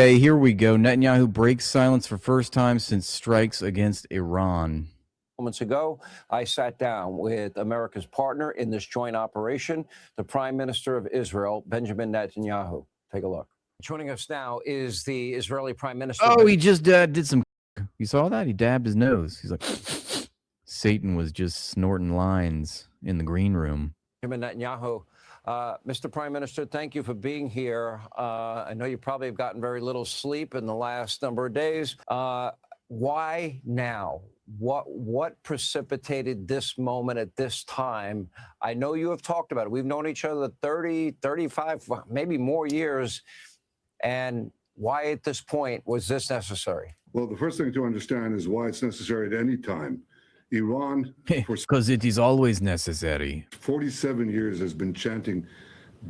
Hey, here we go. Netanyahu breaks silence for first time since strikes against Iran. Moments ago, I sat down with America's partner in this joint operation, the Prime Minister of Israel, Benjamin Netanyahu. Take a look. Joining us now is the Israeli Prime Minister. Oh, he just did some. You saw that? He dabbed his nose. He's like, Satan was just snorting lines in the green room. Benjamin Netanyahu. Mr. Prime Minister, thank you for being here. I know you probably have gotten very little sleep in the last number of days. Why now? What precipitated this moment at this time? I know you have talked about it. We've known each other 30, 35, maybe more years. And why at this point was this necessary? Well, the first thing to understand is why it's necessary at any time. Iran, because it is always necessary. 47 years has been chanting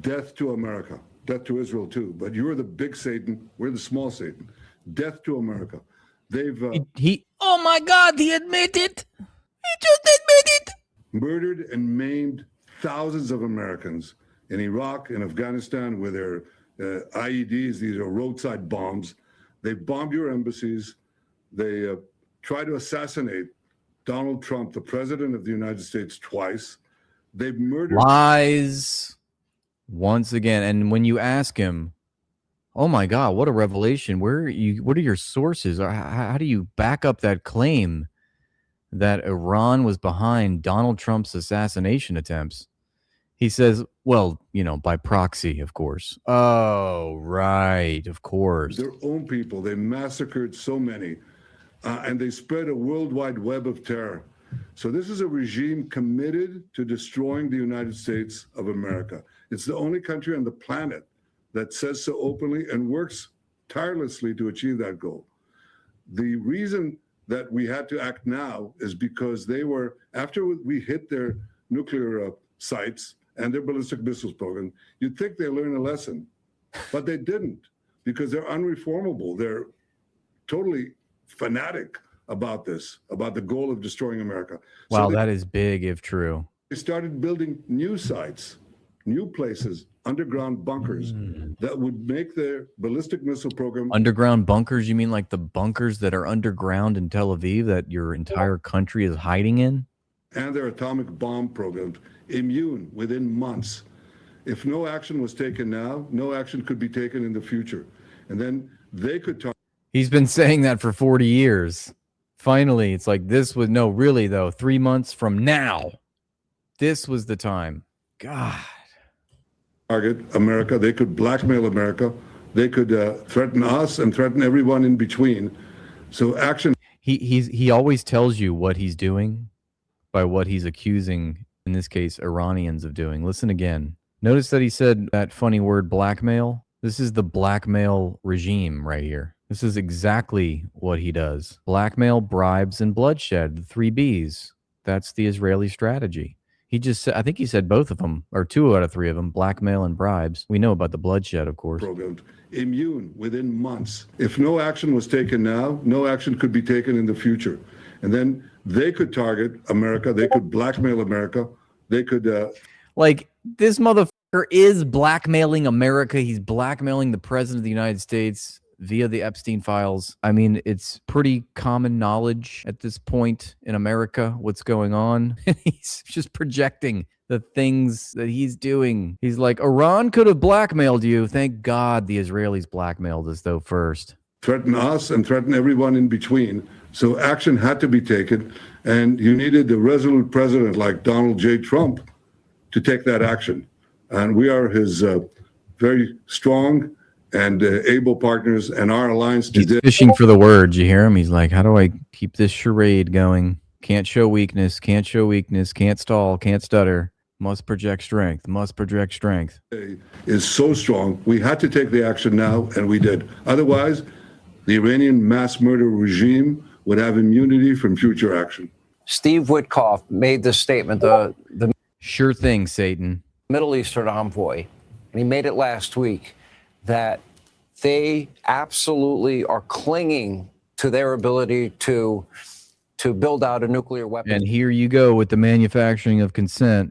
death to America, death to Israel too. But you're the big Satan, we're the small Satan. Death to America. They've oh my God, he admitted. He just admitted. Murdered and maimed thousands of Americans in Iraq and Afghanistan with their IEDs. These are roadside bombs. They bombed your embassies. They tried to assassinate Donald Trump, the president of the United States, twice. They've murdered. Lies once again. And when you ask him, oh my God, what a revelation. What are your sources? How do you back up that claim that Iran was behind Donald Trump's assassination attempts? He says, well, by proxy, of course. Oh, right. Of course. Their own people. They massacred so many. And they spread a worldwide web of terror. So this is a regime committed to destroying the United States of America. It's the only country on the planet that says so openly and works tirelessly to achieve that goal. The reason that we had to act now is because they were, after we hit their nuclear sites and their ballistic missiles program, you'd think they learned a lesson, but they didn't, because they're unreformable. They're totally fanatic about this, about the goal of destroying America. Wow, that is big if true. They started building new sites, new places, underground bunkers that would make their ballistic missile program. Underground bunkers? You mean like the bunkers that are underground in Tel Aviv that your entire country is hiding in? And their atomic bomb programs, immune within months. If no action was taken now, no action could be taken in the future. And then they could talk. He's been saying that for 40 years. Finally, it's like this was, no, really though, 3 months from now, this was the time. God. Target America. They could blackmail America. They could threaten us and threaten everyone in between. So action. He always tells you what he's doing by what he's accusing, in this case, Iranians of doing. Listen again. Notice that he said that funny word blackmail. This is the blackmail regime right here. This is exactly what he does. Blackmail, bribes, and bloodshed. The 3 Bs. That's the Israeli strategy. He just said, I think he said both of them, or 2 out of 3 of them, blackmail and bribes. We know about the bloodshed, of course. Programmed immune within months. If no action was taken now, no action could be taken in the future. And then they could target America. They could blackmail America. They could... Like, this motherfucker is blackmailing America. He's blackmailing the president of the United States via the Epstein files. I mean, it's pretty common knowledge at this point in America what's going on. He's just projecting the things that he's doing. He's like, Iran could have blackmailed you. Thank God the Israelis blackmailed us, though, first. Threaten us and threaten everyone in between. So action had to be taken. And you needed a resolute president like Donald J. Trump to take that action. And we are his very strong and able partners, and our alliance today. He's fishing for the words. You hear him? He's like, how do I keep this charade going? Can't show weakness, can't show weakness, can't stall, can't stutter. Must project strength, must project strength. Is so strong. We had to take the action now, and we did. Otherwise, the Iranian mass murder regime would have immunity from future action. Steve Witkoff made this statement, the sure thing, Satan. Middle Eastern envoy, and he made it last week, that they absolutely are clinging to their ability to build out a nuclear weapon. And here you go with the manufacturing of consent.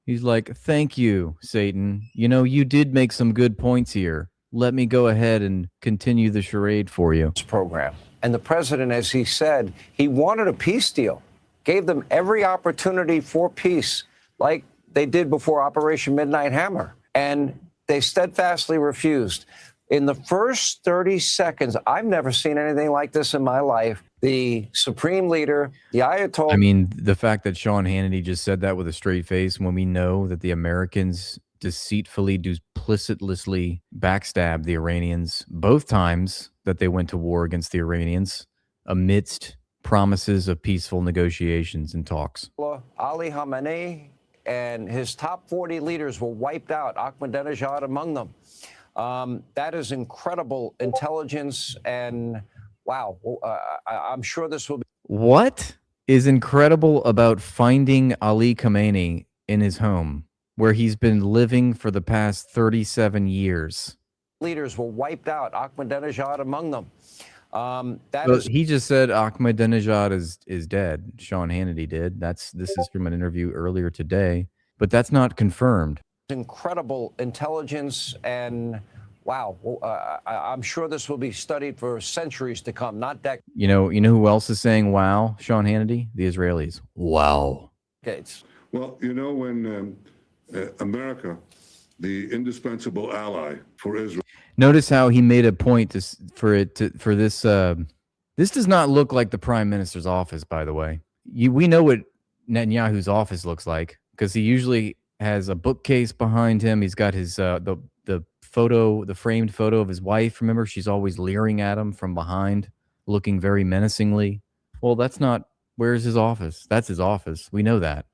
He's like, thank you, Satan. You know, you did make some good points here. let me go ahead and continue the charade for you. Program. And the president, as he said, he wanted a peace deal, gave them every opportunity for peace, like they did before Operation Midnight Hammer. And they steadfastly refused. In the first 30 seconds, I've never seen anything like this in my life. The supreme leader, the Ayatollah. I mean, the fact that Sean Hannity just said that with a straight face when we know that the Americans deceitfully, duplicitously backstabbed the Iranians both times that they went to war against the Iranians amidst promises of peaceful negotiations and talks. Ali Khamenei and his top 40 leaders were wiped out, Ahmadinejad among them. That is incredible intelligence, and wow, I'm sure this will be. What is incredible about finding Ali Khamenei in his home, where he's been living for the past 37 years? Leaders were wiped out, Ahmadinejad among them. He just said Ahmadinejad is dead. Sean Hannity did. This is from an interview earlier today, but that's not confirmed. Incredible intelligence, and wow, I'm sure this will be studied for centuries to come, not decades. You know who else is saying wow? Sean Hannity, the Israelis. Wow. Well, you know, when America, the indispensable ally for Israel. Notice how he made a point for this. This does not look like the prime minister's office, by the way. We know what Netanyahu's office looks like because he usually has a bookcase behind him. He's got his the photo, the framed photo of his wife. Remember, she's always leering at him from behind, looking very menacingly. Well, that's not. Where's his office? That's his office. We know that.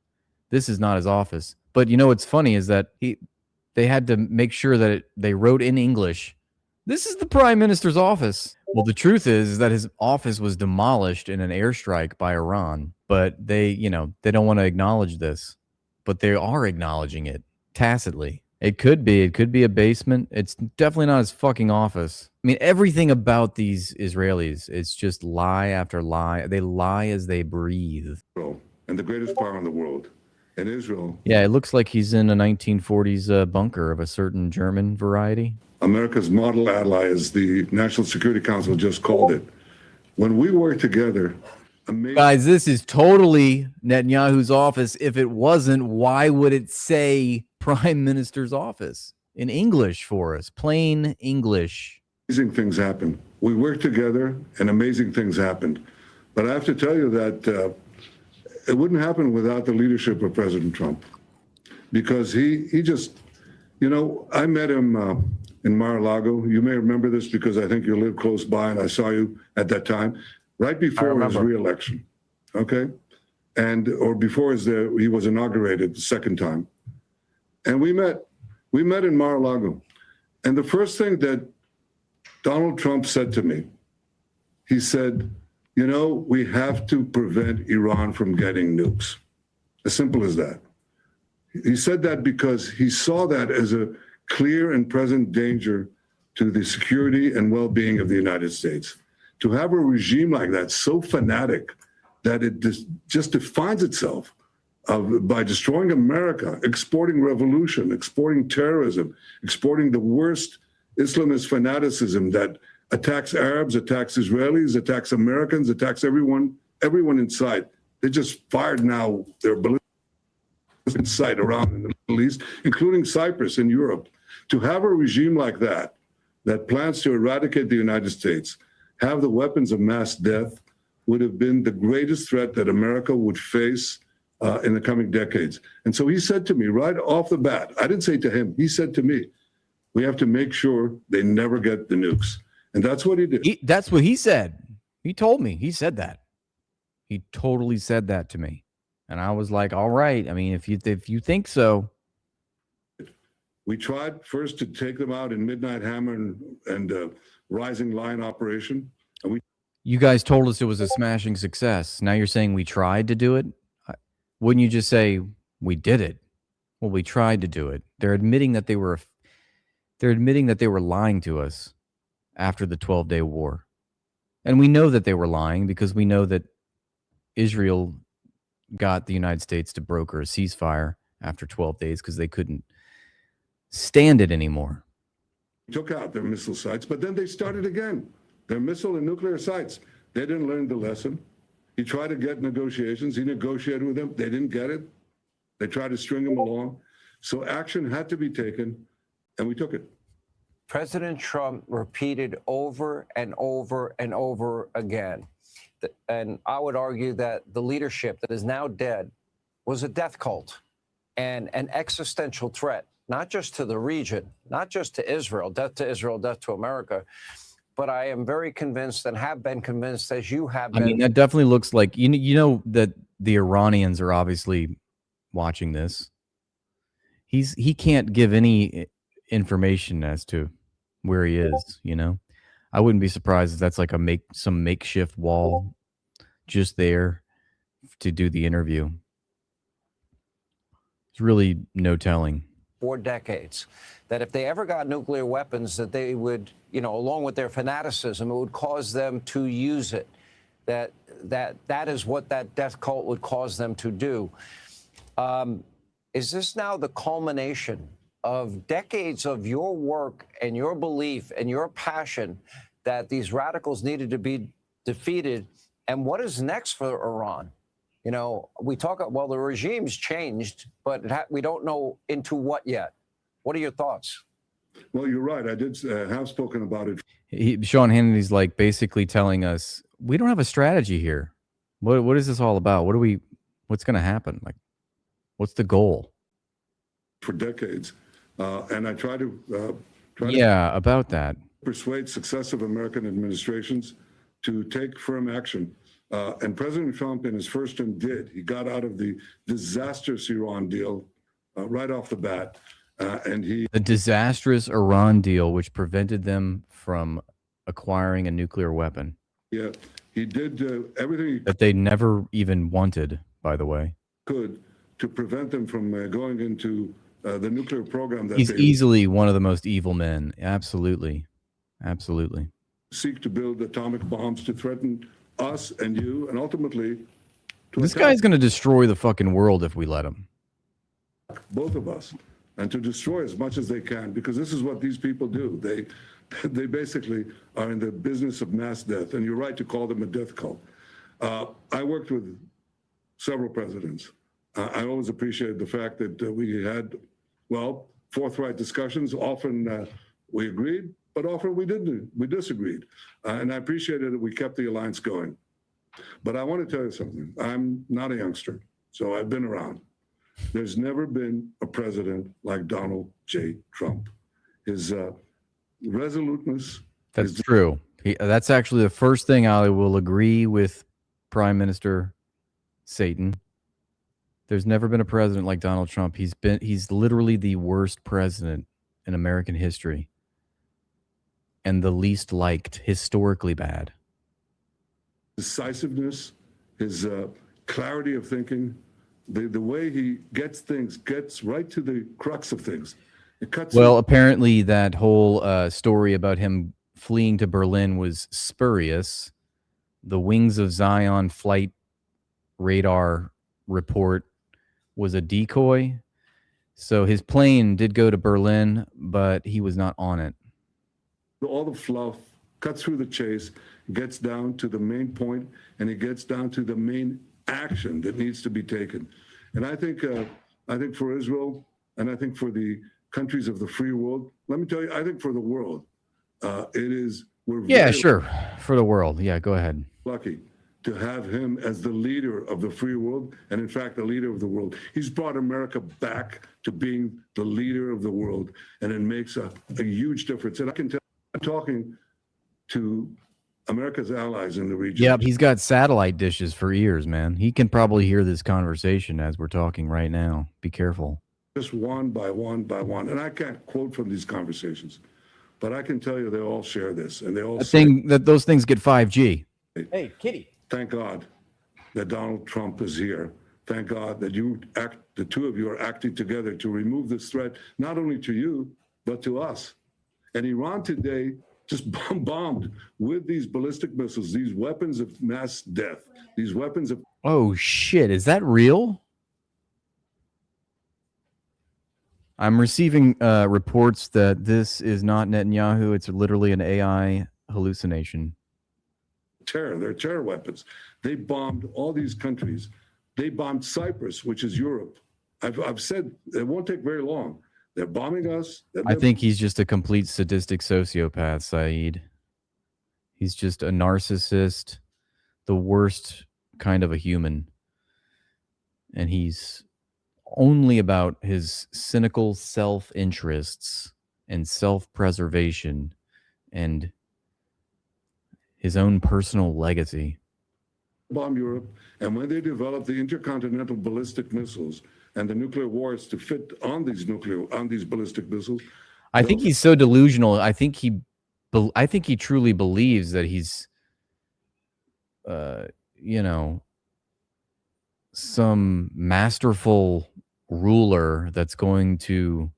This is not his office. But you know what's funny is that they had to make sure that they wrote in English, this is the prime minister's office. Well, the truth is that his office was demolished in an airstrike by Iran, but they don't want to acknowledge this, but they are acknowledging it tacitly. It could be a basement. It's definitely not his fucking office. I mean, everything about these Israelis, it's just lie after lie. They lie as they breathe. And the greatest power in the world. In Israel. Yeah, it looks like he's in a 1940s bunker of a certain German variety. America's model ally, as the National Security Council just called it. When we work together, guys, this is totally Netanyahu's office. If it wasn't, why would it say Prime Minister's office in English for us? Plain English. Amazing things happen. We worked together and amazing things happened. But I have to tell you that it wouldn't happen without the leadership of President Trump, because he just, I met him in Mar-a-Lago. You may remember this because I think you live close by and I saw you at that time, right before his re-election, okay? Or before he was inaugurated the second time. And we met in Mar-a-Lago. And the first thing that Donald Trump said to me, he said, we have to prevent Iran from getting nukes. As simple as that. He said that because he saw that as a clear and present danger to the security and well-being of the United States. To have a regime like that, so fanatic that it just defines itself by destroying America, exporting revolution, exporting terrorism, exporting the worst Islamist fanaticism that attacks Arabs, attacks Israelis, attacks Americans, attacks everyone in sight. They just fired now their ballistics in sight around in the Middle East, including Cyprus in Europe. To have a regime like that plans to eradicate the United States, have the weapons of mass death, would have been the greatest threat that America would face in the coming decades. And so he said to me right off the bat, I didn't say to him, he said to me, we have to make sure they never get the nukes. And that's what he did. That's what he said. He told me. He said that. He totally said that to me. And I was like, all right. I mean, if you think so. We tried first to take them out in Midnight Hammer and Rising Lion operation. And you guys told us it was a smashing success. Now you're saying we tried to do it? Wouldn't you just say we did it? Well, we tried to do it. They're admitting that they were lying to us after the 12-day war. And we know that they were lying because we know that Israel got the United States to broker a ceasefire after 12 days because they couldn't stand it anymore. took out their missile sites, but then they started again. Their missile and nuclear sites. They didn't learn the lesson. He tried to get negotiations. He negotiated with them. They didn't get it. They tried to string him along. So action had to be taken, and we took it. President Trump repeated over and over and over again, and I would argue that the leadership that is now dead was a death cult and an existential threat, not just to the region, not just to Israel, death to America, but I am very convinced and have been convinced, as you have been. I mean, that definitely looks like, you know that the Iranians are obviously watching this. He can't give any information as to where he is, you know. I wouldn't be surprised if that's like some makeshift wall just there to do the interview. It's really no telling. 4 decades, that if they ever got nuclear weapons, that they would, you know, along with their fanaticism, it would cause them to use it. That is what that death cult would cause them to do. Is this now the culmination of decades of your work and your belief and your passion that these radicals needed to be defeated? And what is next for Iran? You know, we talk, well, the regime's changed, but we don't know into what yet. What are your thoughts? Well, you're right. I did have spoken about it. Sean Hannity's like basically telling us, we don't have a strategy here. What is this all about? What's going to happen? Like, what's the goal? For decades. And I try to about that. Persuade successive American administrations to take firm action. And President Trump in his first term did. He got out of the disastrous Iran deal right off the bat. The disastrous Iran deal, which prevented them from acquiring a nuclear weapon. Yeah, he did everything that they never even wanted, by the way. Could to prevent them from going into the nuclear program. He's easily one of the most evil men. Absolutely. Absolutely. Seek to build atomic bombs to threaten us and you, and ultimately this guy's going to destroy the fucking world if we let him. Both of us, and to destroy as much as they can, because this is what these people do. They basically are in the business of mass death, and you're right to call them a death cult. I worked with several presidents. I always appreciated the fact that we had, well, forthright discussions. Often we agreed, but often we didn't. We disagreed. And I appreciated that we kept the alliance going. But I want to tell you something. I'm not a youngster, so I've been around. There's never been a president like Donald J. Trump. His resoluteness. That's true. That's actually the first thing I will agree with Prime Minister Satan. There's never been a president like Donald Trump. He's literally the worst president in American history. And the least liked, historically bad. Decisiveness, his clarity of thinking, the way he gets right to the crux of things. Apparently that whole story about him fleeing to Berlin was spurious. The Wings of Zion flight radar report was a decoy. So his plane did go to Berlin, but he was not on it. All the fluff, cuts through the chase, gets down to the main point, and it gets down to the main action that needs to be taken. And I think for Israel, and I think for the countries of the free world, let me tell you, I think for the world, we're sure. For the world. Yeah, go ahead. Lucky to have him as the leader of the free world, and in fact, the leader of the world. He's brought America back to being the leader of the world, and it makes a huge difference. And I can tell, I'm talking to America's allies in the region. Yep, he's got satellite dishes for ears, man. He can probably hear this conversation as we're talking right now. Be careful. Just one by one by one. And I can't quote from these conversations, but I can tell you they all share this, and they all those things get 5G. Hey, Kitty. Thank God that Donald Trump is here. Thank God that the two of you are acting together to remove this threat, not only to you, but to us. And Iran today just bombed with these ballistic missiles, these weapons of mass death, these weapons of... Oh, shit. Is that real? I'm receiving reports that this is not Netanyahu. It's literally an AI hallucination. Terror, they're terror weapons. They bombed all these countries. They bombed Cyprus, which is Europe. I've said it won't take very long. They're bombing us. I think he's just a complete sadistic sociopath, Saeed. He's just a narcissist, the worst kind of a human. And he's only about his cynical self-interests and self-preservation and his own personal legacy. Bomb Europe, and when they develop the intercontinental ballistic missiles and the nuclear wars to fit on these ballistic missiles, I think he's so delusional. I think he truly believes that he's, you know, some masterful ruler that's going to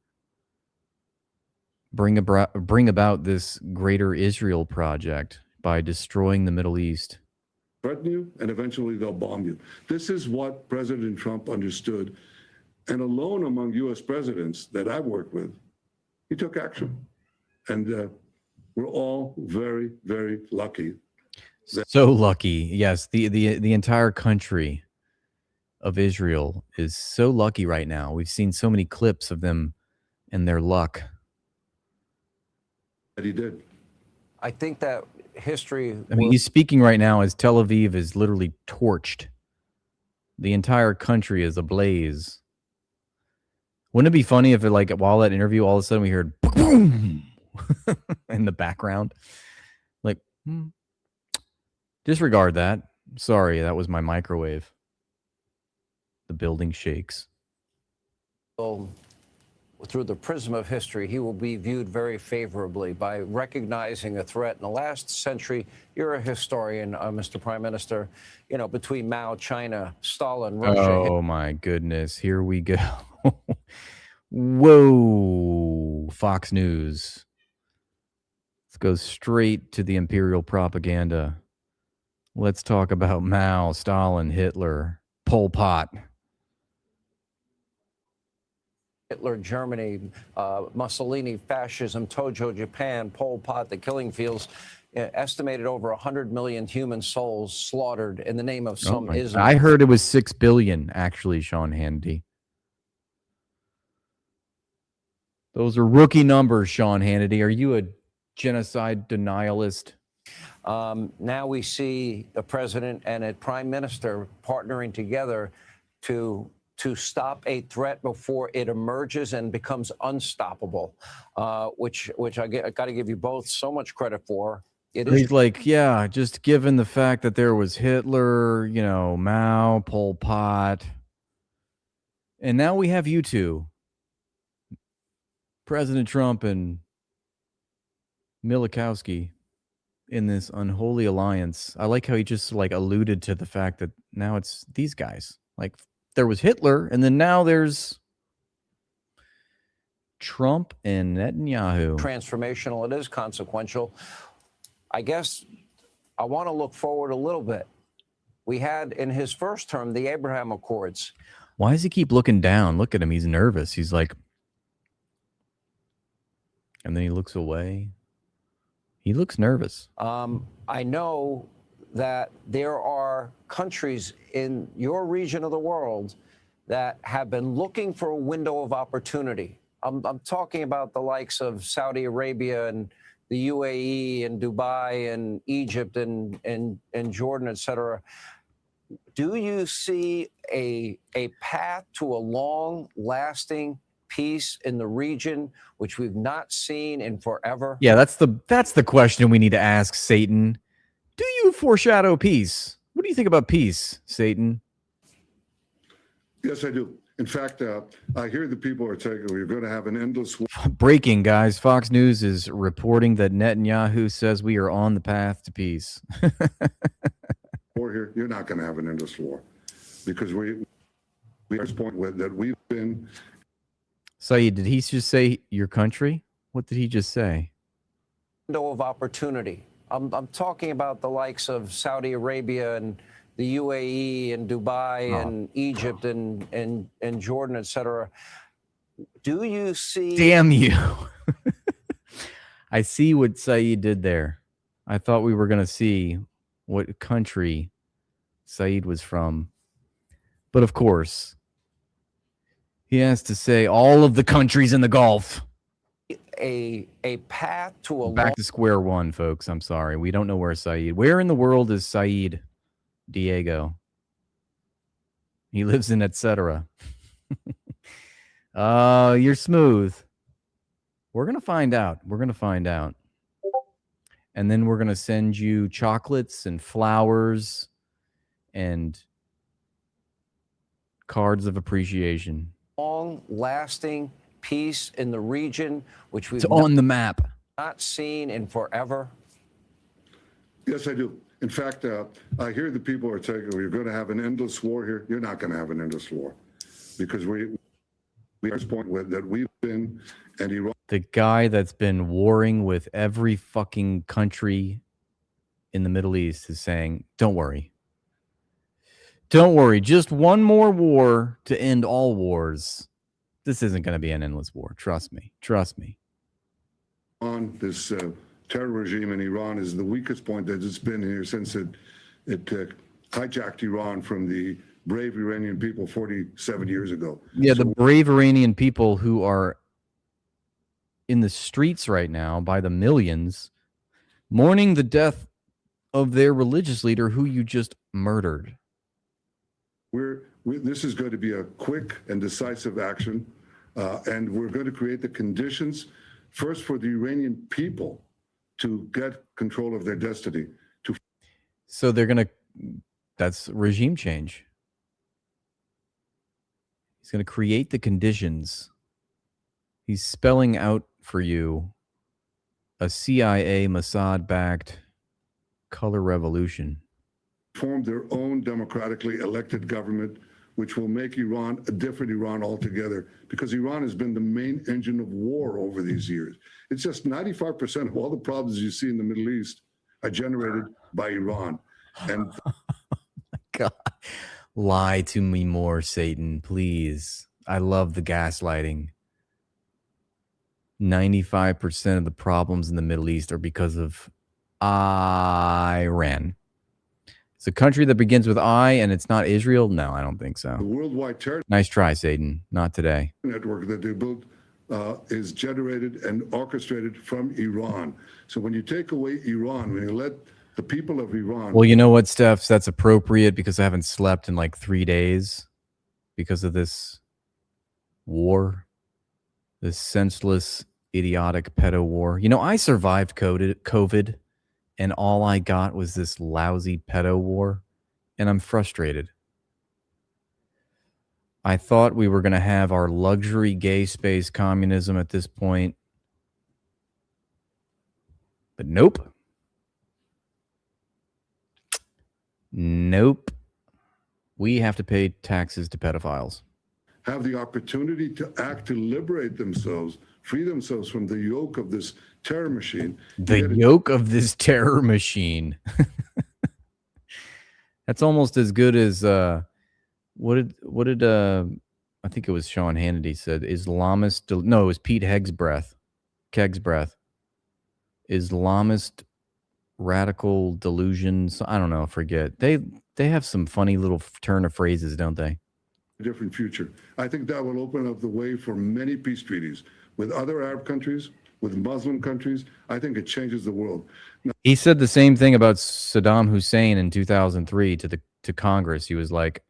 bring about this greater Israel project by destroying the Middle East. Threaten you, and eventually they'll bomb you. This is what President Trump understood. And alone among U.S. presidents that I've worked with, he took action. And we're all very, very lucky. So lucky. Yes, the entire country of Israel is so lucky right now. We've seen so many clips of them and their luck. That he did. I think that history. I mean, he's speaking right now as Tel Aviv is literally torched. The entire country is ablaze. Wouldn't it be funny if, like, while that interview, all of a sudden we heard boom in the background? Like, disregard that. Sorry, that was my microwave. The building shakes. Well, through the prism of history, he will be viewed very favorably by recognizing a threat. In the last century, you're a historian, Mr. Prime Minister, you know, between Mao, China, Stalin, Russia. Oh, my goodness. Here we go. Whoa, Fox News. Let's go straight to the imperial propaganda. Let's talk about Mao, Stalin, Hitler, Pol Pot. Hitler, Germany, Mussolini, fascism, Tojo, Japan, Pol Pot, the killing fields, estimated over 100 million human souls slaughtered in the name of some ism. I heard it was 6 billion, actually, Sean Hannity. Those are rookie numbers, Sean Hannity. Are you a genocide denialist? Now we see the president and a prime minister partnering together to stop a threat before it emerges and becomes unstoppable, which I got to give you both so much credit for. He's like, yeah, just given the fact that there was Hitler, you know, Mao, Pol Pot, and now we have you two, President Trump and Milikowski, in this unholy alliance. I like how he just like alluded to the fact that now it's these guys. Like, there was Hitler, and then now there's Trump and Netanyahu. Transformational. It is consequential. I guess I want to look forward a little bit. We had in his first term the Abraham Accords. Why does he keep looking down? Look at him. He's nervous. He's like, and then he looks away. He looks nervous. I know that there are countries in your region of the world that have been looking for a window of opportunity. I'm talking about the likes of Saudi Arabia and the UAE and Dubai and Egypt and Jordan, et cetera. Do you see a path to a long-lasting peace in the region, which we've not seen in forever? Yeah, that's the question we need to ask Satan. Do you foreshadow peace? What do you think about peace, Satan? Yes, I do. In fact, I hear the people are saying we're going to have an endless war. Breaking, guys. Fox News is reporting that Netanyahu says we are on the path to peace. War here. You're not going to have an endless war because we at this point that we've been. Saeed, did he just say your country? What did he just say? Window of opportunity. I'm talking about the likes of Saudi Arabia and the UAE and Dubai and Egypt and Jordan, et cetera. Do you see? Damn you. I see what Saeed did there. I thought we were going to see what country Saeed was from. But of course, he has to say all of the countries in the Gulf. A path to a Back to square one, folks. I'm sorry. We don't know where Saeed. Where in the world is Saeed Diego? He lives in etc. You're smooth. We're going to find out. We're going to find out. And then we're going to send you chocolates and flowers and cards of appreciation. long-lasting peace in the region, which we've It's on the map. not seen in forever? Yes, I do. In fact, I hear the people are saying we're going to have an endless war here. You're not going to have an endless war because we are at this point that we've been and Iran. The guy that's been warring with every fucking country in the Middle East is saying, don't worry. Don't worry. Just one more war to end all wars. This isn't going to be an endless war. Trust me. Trust me. On this terror regime in Iran is the weakest point that it's been here since it hijacked Iran from the brave Iranian people 47 years ago. Yeah, the brave Iranian people who are in the streets right now by the millions, mourning the death of their religious leader who you just murdered. This is going to be a quick and decisive action, and we're going to create the conditions first for the Iranian people to get control of their destiny. So they're going to, that's regime change. He's going to create the conditions. He's spelling out for you a CIA Mossad-backed color revolution. Form their own democratically elected government, which will make Iran a different Iran altogether, because Iran has been the main engine of war over these years. It's just 95% of all the problems you see in the Middle East are generated by Iran. And God, lie to me more, Satan, please. I love the gaslighting. 95% of the problems in the Middle East are because of Iran. It's a country that begins with I and it's not Israel? No, I don't think so. the worldwide terror Nice try, Satan. Not today. network that they built is generated and orchestrated from Iran. So when you take away Iran, when you let the people of Iran... Well, you know what, Steph? That's appropriate because I haven't slept in like 3 days because of this war, this senseless, idiotic pedo war. You know, I survived COVID, and all I got was this lousy pedo war, and I'm frustrated. I thought we were going to have our luxury gay space communism at this point, but nope. Nope. We have to pay taxes to pedophiles. have the opportunity to act to liberate themselves, free themselves from the yoke of this terror machine. The yoke of this terror machine. That's almost as good as what did I think it was Sean Hannity said Islamist. No, it was Pete Kegsbreath. Islamist radical delusions. I don't know. Forget. They have some funny little turn of phrases, don't they? Different future. I think that will open up the way for many peace treaties with other Arab countries, with Muslim countries. I think it changes the world. Now, he said the same thing about Saddam Hussein in 2003 to Congress. He was like,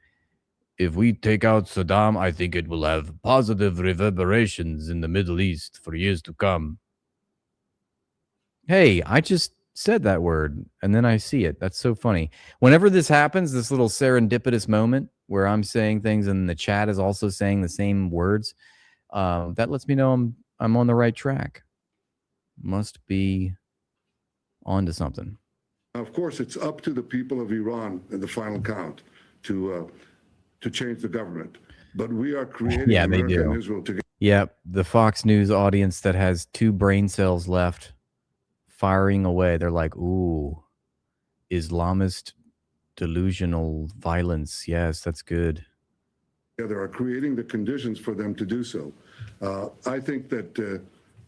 if we take out Saddam, I think it will have positive reverberations in the Middle East for years to come. Hey, I just said that word, and then I see it. That's so funny. Whenever this happens, this little serendipitous moment where I'm saying things and the chat is also saying the same words, that lets me know I'm on the right track. Must be onto something. of course, it's up to the people of Iran in the final count to change the government. But we are creating America and Israel together. Yep, the Fox News audience that has 2 brain cells left firing away. They're like, ooh, Islamist delusional violence. Yes, that's good. together are creating the conditions for them to do so. I think that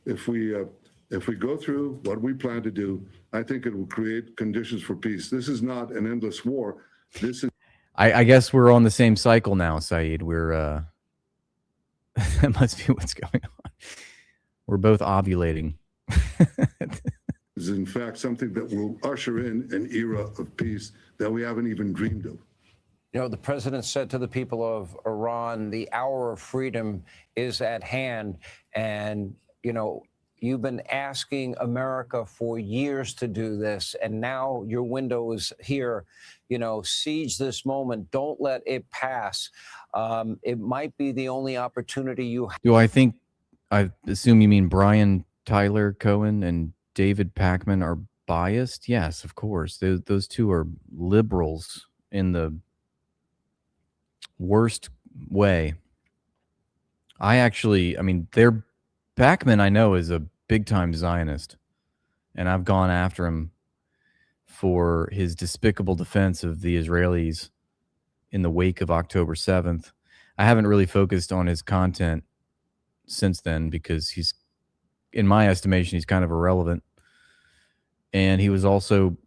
if we go through what we plan to do, I think it will create conditions for peace. This is not an endless war. This is. I guess we're on the same cycle now, Saeed. We're that must be what's going on. We're both ovulating. Is in fact something that will usher in an era of peace that we haven't even dreamed of. You know, the president said to the people of Iran, the hour of freedom is at hand. And, you know, you've been asking America for years to do this. And now your window is here. You know, seize this moment. Don't let it pass. It might be the only opportunity you have. Do I assume you mean Brian Tyler Cohen and David Pacman are biased? Yes, of course. Those two are liberals in the worst way. I mean, Pacman I know is a big time Zionist, and I've gone after him for his despicable defense of the Israelis in the wake of October 7th. I haven't really focused on his content since then because he's, in my estimation, he's kind of irrelevant. And he was also,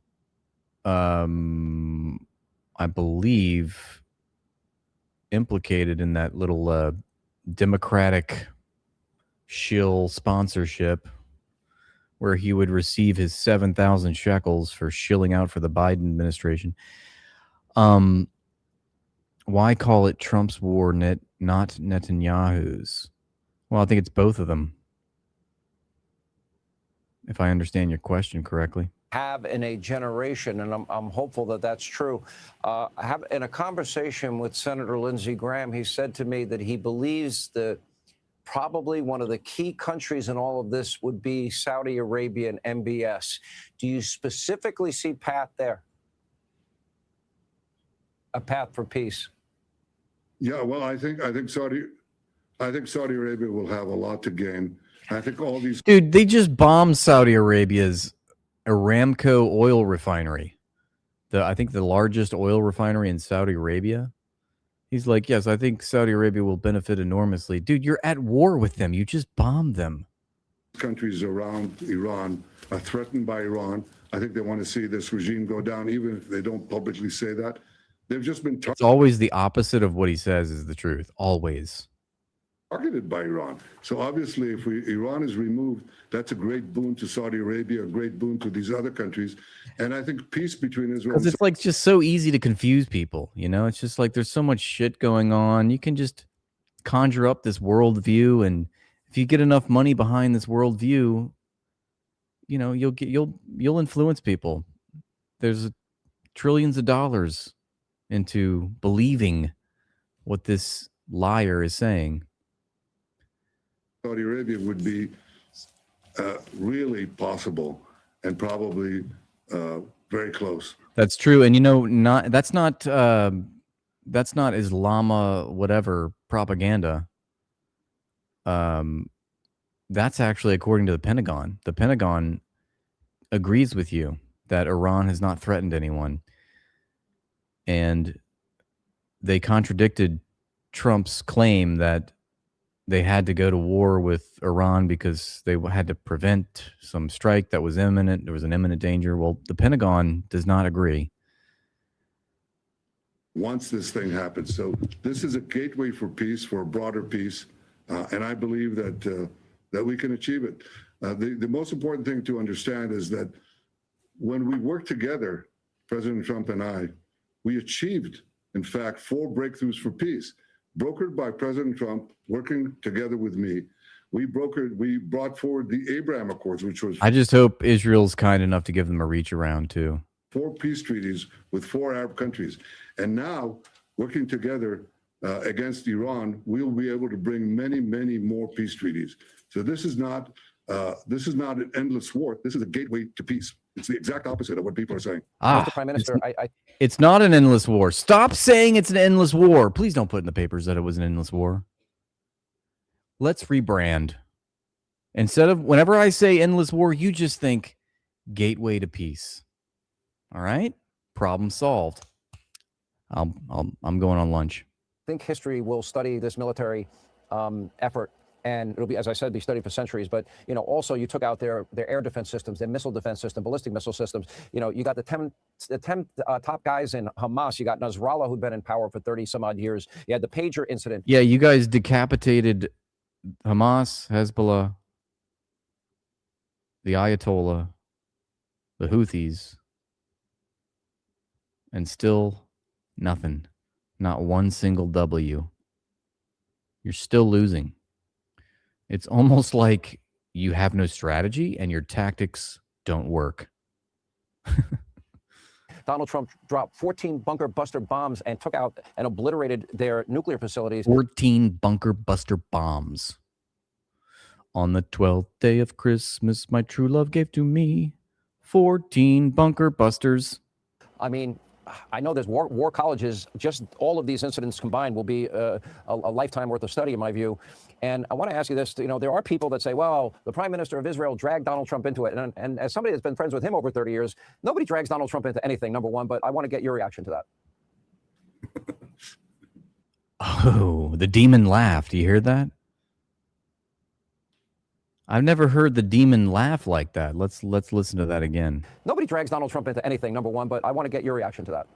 I believe, implicated in that little Democratic shill sponsorship where he would receive his 7,000 shekels for shilling out for the Biden administration. Why call it Trump's war, not Netanyahu's? Well, I think it's both of them, if I understand your question correctly. Have in a generation, and I'm hopeful that that's true. In a conversation with Senator Lindsey Graham, he said to me that he believes that probably one of the key countries in all of this would be Saudi Arabia and MBS. Do you specifically see path there? A path for peace? Yeah, well, I think Saudi Arabia will have a lot to gain. I think all these. Dude, they just bombed Saudi Arabia's Aramco oil refinery. I think the largest oil refinery in Saudi Arabia. He's like, yes, I think Saudi Arabia will benefit enormously. Dude, you're at war with them. You just bombed them. Countries around Iran are threatened by Iran. I think they want to see this regime go down, even if they don't publicly say that. They've just been It's always the opposite of what he says is the truth. Always. Targeted by Iran. So obviously, if Iran is removed, that's a great boon to Saudi Arabia, a great boon to these other countries. And I think peace between Israel. Because it's like just so easy to confuse people. You know, it's just like there's so much shit going on. You can just conjure up this worldview, and if you get enough money behind this worldview, you know, you'll influence people. There's trillions of dollars into believing what this liar is saying. Saudi Arabia would be really possible and probably very close. That's true, and you know, that's not Islama whatever propaganda. That's actually according to the Pentagon. The Pentagon agrees with you that Iran has not threatened anyone, and they contradicted Trump's claim that they had to go to war with Iran because they had to prevent some strike that was imminent. There was an imminent danger. Well, the Pentagon does not agree. Once this thing happens. So this is a gateway for peace, for a broader peace. And I believe that we can achieve it. The most important thing to understand is that when we work together, President Trump and I, we achieved, in fact, 4 breakthroughs for peace. Brokered by President Trump, working together with me, we brought forward the Abraham Accords, which was. I just hope Israel's kind enough to give them a reach around too. 4 peace treaties with 4 Arab countries, and now working together against Iran, we'll be able to bring many, many more peace treaties. So this is not an endless war. This is a gateway to peace. It's the exact opposite of what people are saying. Mr. Prime Minister, it's not an endless war. Stop saying it's an endless war. Please don't put in the papers that it was an endless war. Let's rebrand. Instead of whenever I say endless war, you just think gateway to peace. All right? Problem solved. I'm going on lunch. think history will study this military effort, and it'll be, as I said, be studied for centuries. But also you took out their air defense systems, their missile defense system, ballistic missile systems. You got the 10 top guys in Hamas. You got Nasrallah, who'd been in power for 30 some odd years. You had the pager incident. Yeah, you guys decapitated Hamas, Hezbollah, the Ayatollah, the Houthis, and still nothing. Not one single W. You're still losing. It's almost like you have no strategy and your tactics don't work. Donald Trump dropped 14 bunker buster bombs and took out and obliterated their nuclear facilities. 14 bunker buster bombs. On the 12th day of Christmas, my true love gave to me 14 bunker busters. I mean, I know there's war colleges. Just all of these incidents combined will be a lifetime worth of study, in my view. And I want to ask you this. There are people that say, well, the prime minister of Israel dragged Donald Trump into it. And as somebody that's been friends with him over 30 years, nobody drags Donald Trump into anything, number one. But I want to get your reaction to that. Oh, the demon laugh. Do you hear that? I've never heard the demon laugh like that. Let's listen to that again. Nobody drags Donald Trump into anything, number one, but I want to get your reaction to that.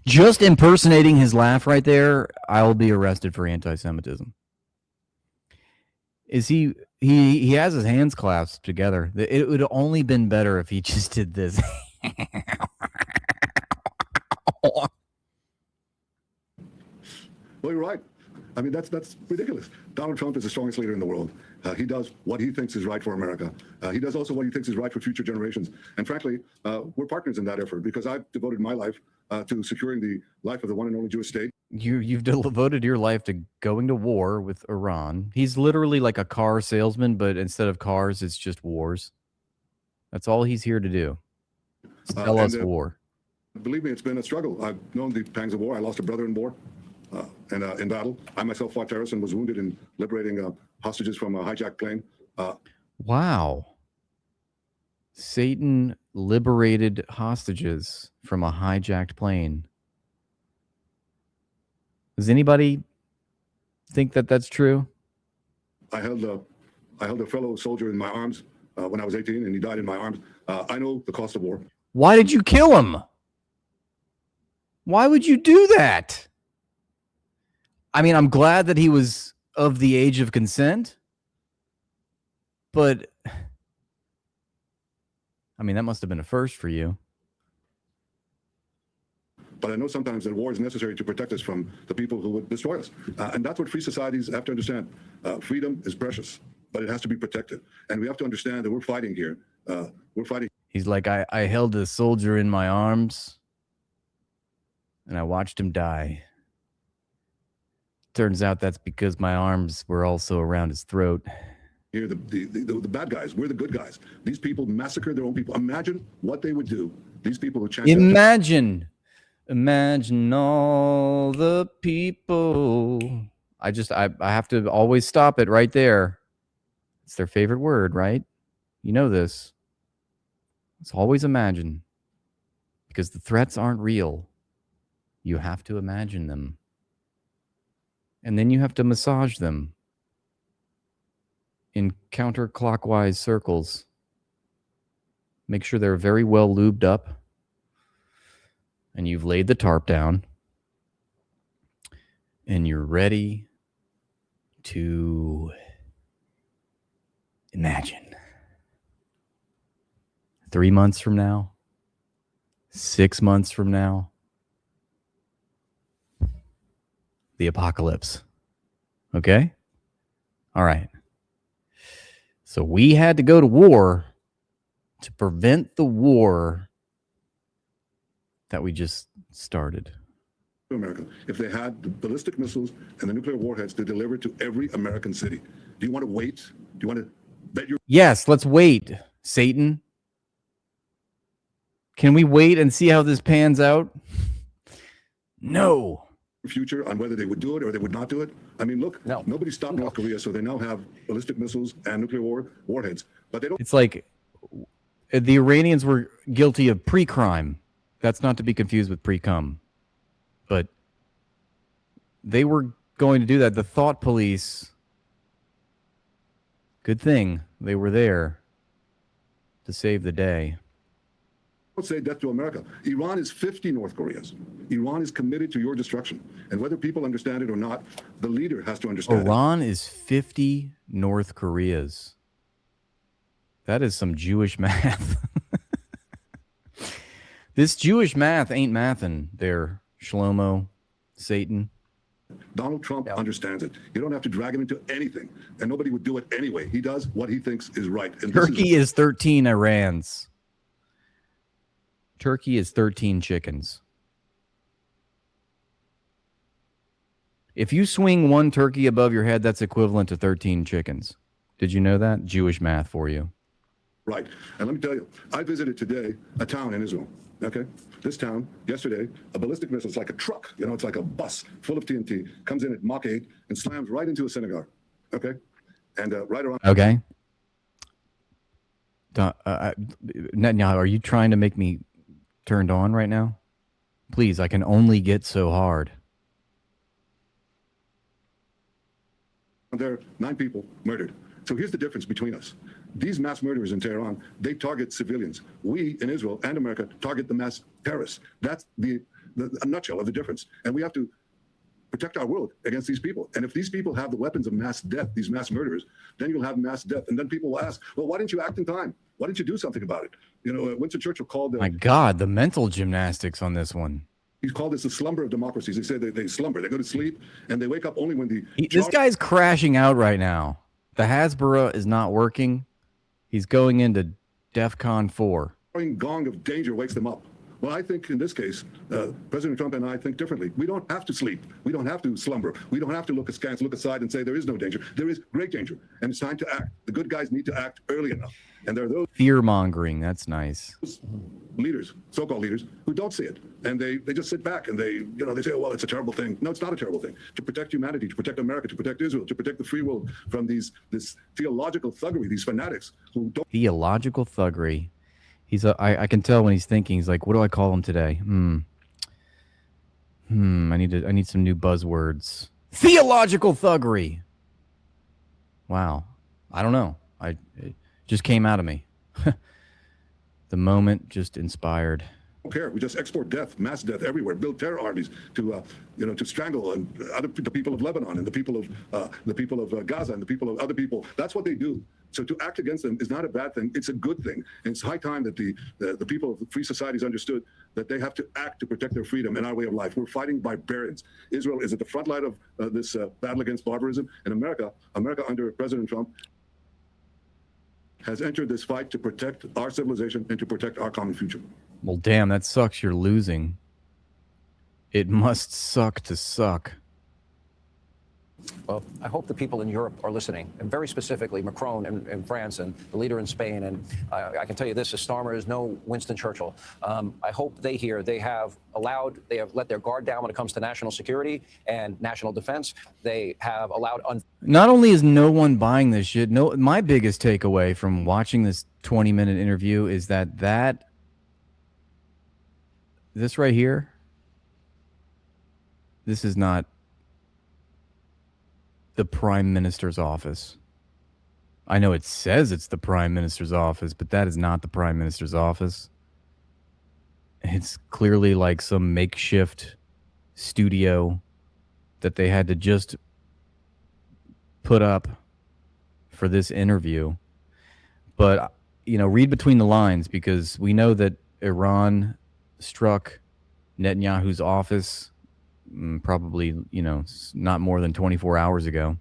Just impersonating his laugh right there, I'll be arrested for anti-Semitism. Is he has his hands clasped together. It would have only been better if he just did this. Well, you're right. I mean, that's ridiculous. Donald Trump is the strongest leader in the world. He does what he thinks is right for America. He does also what he thinks is right for future generations. And frankly, we're partners in that effort because I've devoted my life to securing the life of the one and only Jewish state. You've devoted your life to going to war with Iran. He's literally like a car salesman, but instead of cars, it's just wars. That's all he's here to do. Sell us war. Believe me, it's been a struggle. I've known the pangs of war. I lost a brother in war. In battle. I myself fought terrorists and was wounded in liberating hostages from a hijacked plane. Wow. Satan liberated hostages from a hijacked plane. Does anybody think that that's true? I held a fellow soldier in my arms when I was 18, and he died in my arms. I know the cost of war. Why did you kill him? Why would you do that? I mean, I'm glad that he was of the age of consent, but I mean, that must have been a first for you. But I know sometimes that war is necessary to protect us from the people who would destroy us. And that's what free societies have to understand. Freedom is precious, but it has to be protected. And we have to understand that we're fighting here. We're fighting. He's like, I held a soldier in my arms and I watched him die. Turns out that's because my arms were also around his throat. Here, the bad guys, we're the good guys. These people massacred their own people. Imagine what they would do. These people who chant. Imagine all the people. I have to always stop it right there. It's their favorite word, right? You know this. It's always imagine. Because the threats aren't real. You have to imagine them. And then you have to massage them in counterclockwise circles. Make sure they're very well lubed up. And you've laid the tarp down. And you're ready to imagine. 3 months from now, 6 months from now, the apocalypse. Okay? All right. So we had to go to war to prevent the war that we just started. America, if they had the ballistic missiles and the nuclear warheads to deliver to every American city. Do you want to wait? Do you want to bet your... Yes, let's wait, Satan. Can we wait and see how this pans out? No. Future on whether they would do it or they would not do it? I mean, look, nobody stopped North Korea, so they now have ballistic missiles and nuclear warheads, but they don't... It's like the Iranians were guilty of pre-crime. That's not to be confused with pre-cum. But they were going to do that. The thought police, good thing they were there to save the day. Don't say death to America. Iran is 50 North Koreas. Iran is committed to your destruction. And whether people understand it or not, the leader has to understand Iran is 50 North Koreas. That is some Jewish math. This Jewish math ain't mathin' there, Shlomo, Satan. Donald Trump understands it. You don't have to drag him into anything, and nobody would do it anyway. He does what he thinks is right. And Turkey is 13 Irans. Turkey is 13 chickens. If you swing one turkey above your head, that's equivalent to 13 chickens. Did you know that? Jewish math for you. Right. And let me tell you, I visited today a town in Israel. Okay. This town, yesterday, a ballistic missile, it's like a truck, it's like a bus full of TNT, comes in at Mach 8 and slams right into a synagogue. Okay. And right around. Okay. Netanyahu, are you trying to make me turned on right now? Please, I can only get so hard. There are 9 people murdered. So here's the difference between us. These mass murderers in Tehran, they target civilians. We in Israel and America target the mass terrorists. That's a nutshell of the difference. And we have to protect our world against these people. And if these people have the weapons of mass death, these mass murderers, then you'll have mass death. And then people will ask, well, why didn't you act in time? Why didn't you do something about it? Winston Churchill called My God, the mental gymnastics on this one. He's called this the slumber of democracies. He said they slumber. They go to sleep and they wake up only when this guy's crashing out right now. The Hasbara is not working. He's going into DEFCON 4. Gong of danger wakes them up. Well, I think in this case, President Trump and I think differently. We don't have to sleep. We don't have to slumber. We don't have to look askance, look aside and say there is no danger. There is great danger, and it's time to act. The good guys need to act early enough. And there are those fear-mongering. That's nice. Leaders, so-called leaders, who don't see it. And they just sit back and they say, oh, well, it's a terrible thing. No, it's not a terrible thing. To protect humanity, to protect America, to protect Israel, to protect the free world from this theological thuggery, these fanatics who don't. Theological thuggery. I can tell when he's thinking. He's like, what do I call him today? I need some new buzzwords. Theological thuggery. Wow. I don't know. It just came out of me. The moment just inspired. Don't care. We just export death, mass death everywhere. Build terror armies to strangle the people of Lebanon and the people of Gaza and the people of other people. That's what they do. So to act against them is not a bad thing. It's a good thing. And it's high time that the people of free societies understood that they have to act to protect their freedom and our way of life. We're fighting barbarians. Israel is at the front line of this battle against barbarism, and America under President Trump has entered this fight to protect our civilization and to protect our common future. Well, damn, that sucks. You're losing. It must suck to suck. Well, I hope the people in Europe are listening, and very specifically Macron in France and the leader in Spain. And I can tell you this, a Starmer is no Winston Churchill. I hope they hear they have let their guard down when it comes to national security and national defense. They have allowed... Not only is no one buying this shit, my biggest takeaway from watching this 20-minute interview is that this right here, this is not the Prime Minister's office. I know it says it's the Prime Minister's office, but that is not the Prime Minister's office. It's clearly like some makeshift studio that they had to just put up for this interview. But, read between the lines, because we know that Iran struck Netanyahu's office probably, not more than 24 hours ago.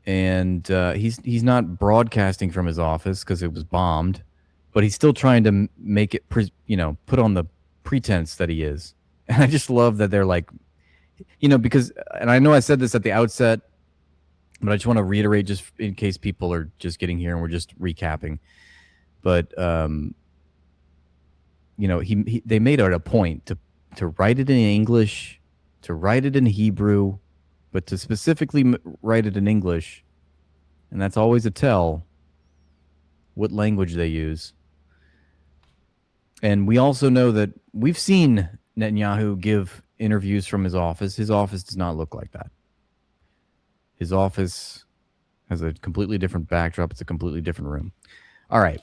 And he's not broadcasting from his office because it was bombed, but he's still trying to make it, put on the pretense that he is. And I just love that they're like, because, and I know I said this at the outset, but I just want to reiterate just in case people are just getting here and we're just recapping. But, they made it a point to write it in English, to write it in Hebrew, but to specifically write it in English. And that's always a tell what language they use. And we also know that we've seen Netanyahu give interviews from his office. His office does not look like that. His office has a completely different backdrop. It's a completely different room. All right.